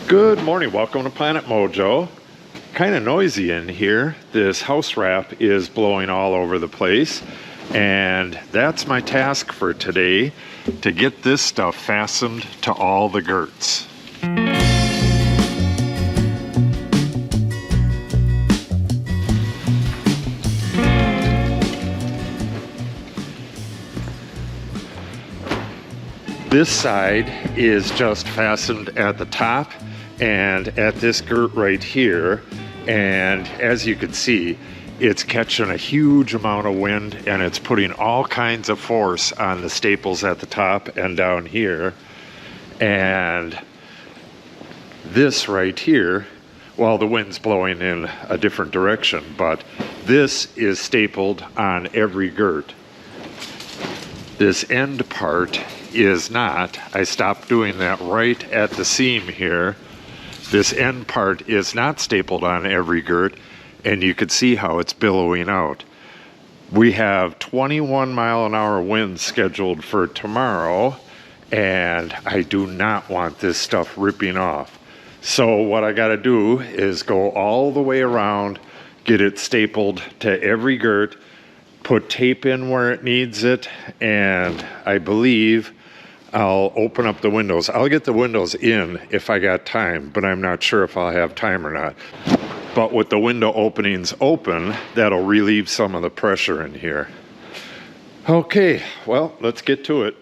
Good morning, welcome to Planet Mojo. Kind of noisy in here. This house wrap is blowing all over the place, and that's my task for today, to get this stuff fastened to all the girts. This side is just fastened at the top and at this girt right here, and as you can see, it's catching a huge amount of wind and it's putting all kinds of force on the staples at the top and down here. And this right here, well, the wind's blowing in a different direction, but this is stapled on every girt. This end part is not. I stopped doing that right at the seam here. This end part is not stapled on every girt, and you can see how it's billowing out. We have 21-mile-an-hour winds scheduled for tomorrow, and I do not want this stuff ripping off. So what I got to do is go all the way around, get it stapled to every girt, put tape in where it needs it, and I believe I'll open up the windows. I'll get the windows in if I got time, but I'm not sure if I'll have time or not. But with the window openings open, that'll relieve some of the pressure in here. Okay, well, let's get to it.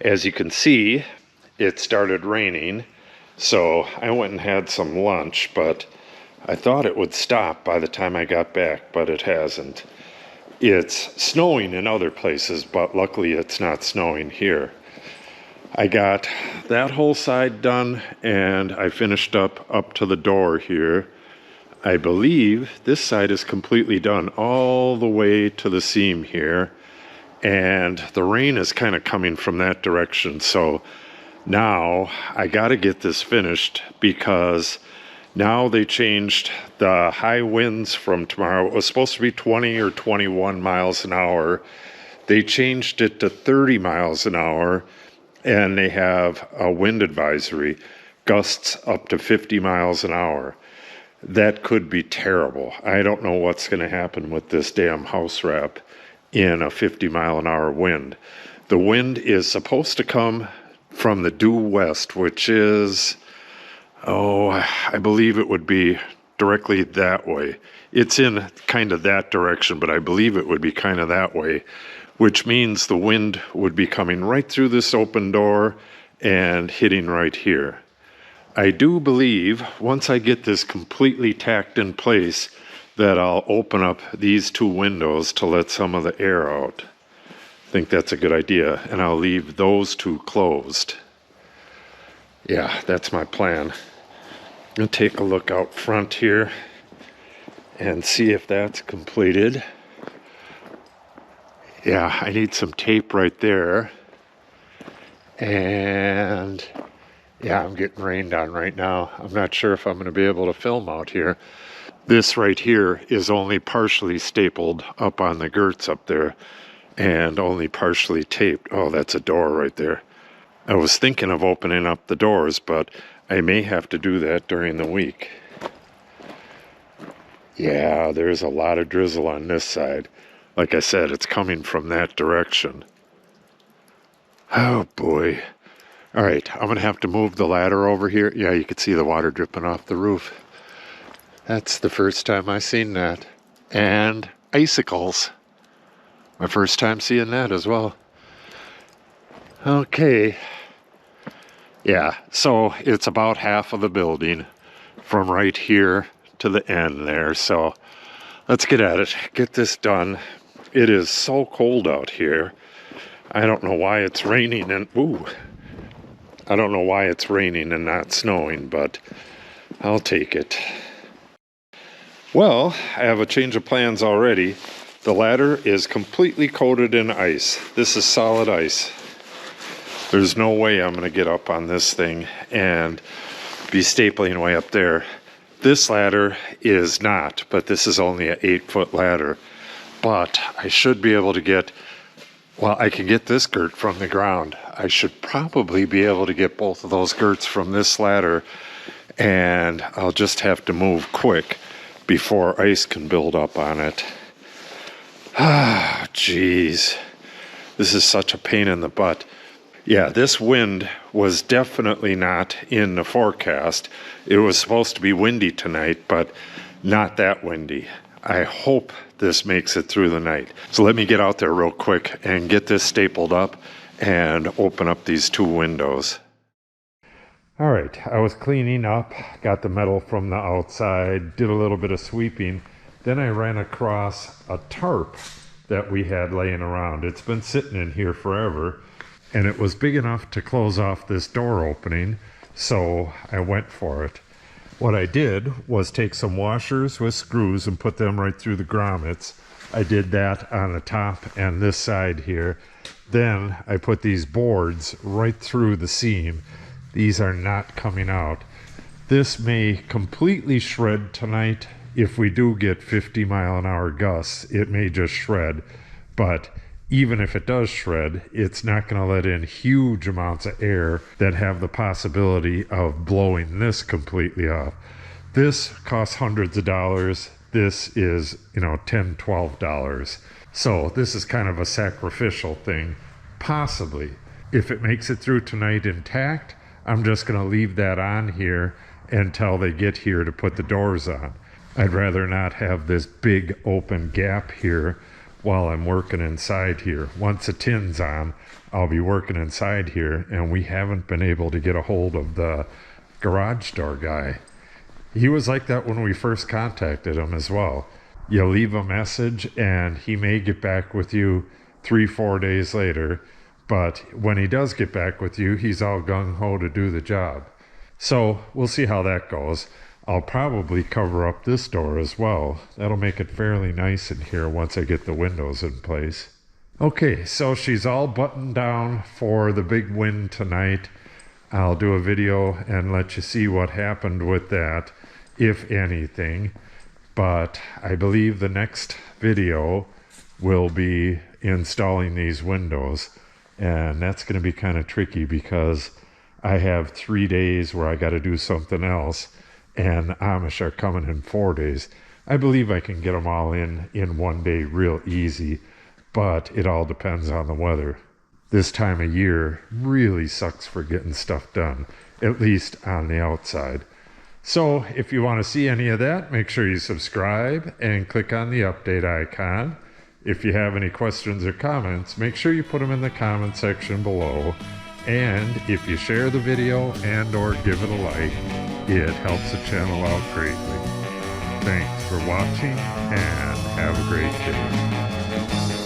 As you can see, it started raining, so I went and had some lunch, but I thought it would stop by the time I got back, but it hasn't. It's snowing in other places, but luckily it's not snowing here. I got that whole side done, and I finished up to the door here. I believe this side is completely done all the way to the seam here, and the rain is kind of coming from that direction. So now I got to get this finished, because now they changed the high winds from tomorrow. It was supposed to be 20 or 21 miles an hour. They changed it to 30 miles an hour, and they have a wind advisory, gusts up to 50 miles an hour. That could be terrible. I don't know what's going to happen with this damn house wrap in a 50 mile an hour wind. The wind is supposed to come from the due west, which is, I believe it would be directly that way. It's in kind of that direction, but I believe it would be kind of that way, which means the wind would be coming right through this open door and hitting right here. I do believe once I get this completely tacked in place that I'll open up these two windows to let some of the air out. I think that's a good idea, and I'll leave those two closed. Yeah, that's my plan. I'll take a look out front here and see if that's completed. Yeah, I need some tape right there. And yeah, I'm getting rained on right now. I'm not sure if I'm going to be able to film out here. This right here is only partially stapled up on the girts up there and only partially taped. Oh, that's a door right there. I was thinking of opening up the doors, but I may have to do that during the week. Yeah, there's a lot of drizzle on this side. Like I said, it's coming from that direction. Oh boy. All right, I'm gonna have to move the ladder over here. Yeah, you can see the water dripping off the roof. That's the first time I seen that. And icicles. My first time seeing that as well. Okay. Yeah, so it's about half of the building from right here to the end there. So let's get at it, get this done. It is so cold out here. I don't know why it's raining and I don't know why it's raining and not snowing, but I'll take it. Well, I have a change of plans already. The ladder is completely coated in ice. This is solid ice. There's no way I'm going to get up on this thing and be stapling way up there. This ladder is not, but this is only an 8-foot ladder. But I should be able to get, well, I can get this girt from the ground. I should probably be able to get both of those girts from this ladder, and I'll just have to move quick before ice can build up on it. Ah, jeez. This is such a pain in the butt. Yeah, this wind was definitely not in the forecast. It was supposed to be windy tonight, but not that windy. I hope this makes it through the night. So let me get out there real quick and get this stapled up and open up these two windows. All right, I was cleaning up, got the metal from the outside, did a little bit of sweeping. Then I ran across a tarp that we had laying around. It's been sitting in here forever, and it was big enough to close off this door opening, so I went for it. What I did was take some washers with screws and put them right through the grommets. I did that on the top and this side here. Then I put these boards right through the seam. These are not coming out. This may completely shred tonight. If we do get 50 mile an hour gusts, it may just shred. But even if it does shred, it's not going to let in huge amounts of air that have the possibility of blowing this completely off. This costs hundreds of dollars. This is, $10, $12. So this is kind of a sacrificial thing, possibly. If it makes it through tonight intact, I'm just going to leave that on here until they get here to put the doors on. I'd rather not have this big open gap here while I'm working inside here. Once the tin's on, I'll be working inside here, and we haven't been able to get a hold of the garage door guy. He was like that when we first contacted him as well. You leave a message and he may get back with you 3-4 days later, but when he does get back with you, he's all gung-ho to do the job. So we'll see how that goes. I'll probably cover up this door as well. That'll make it fairly nice in here once I get the windows in place. Okay, so she's all buttoned down for the big win tonight. I'll do a video and let you see what happened with that, if anything. But I believe the next video will be installing these windows. And that's going to be kind of tricky because I have 3 days where I got to do something else. And Amish are coming in 4 days. I believe I can get them all in 1 day real easy. But it all depends on the weather. This time of year really sucks for getting stuff done, at least on the outside. So if you want to see any of that, make sure you subscribe and click on the update icon. If you have any questions or comments, make sure you put them in the comment section below. And if you share the video and or give it a like, it helps the channel out greatly. Thanks for watching and have a great day.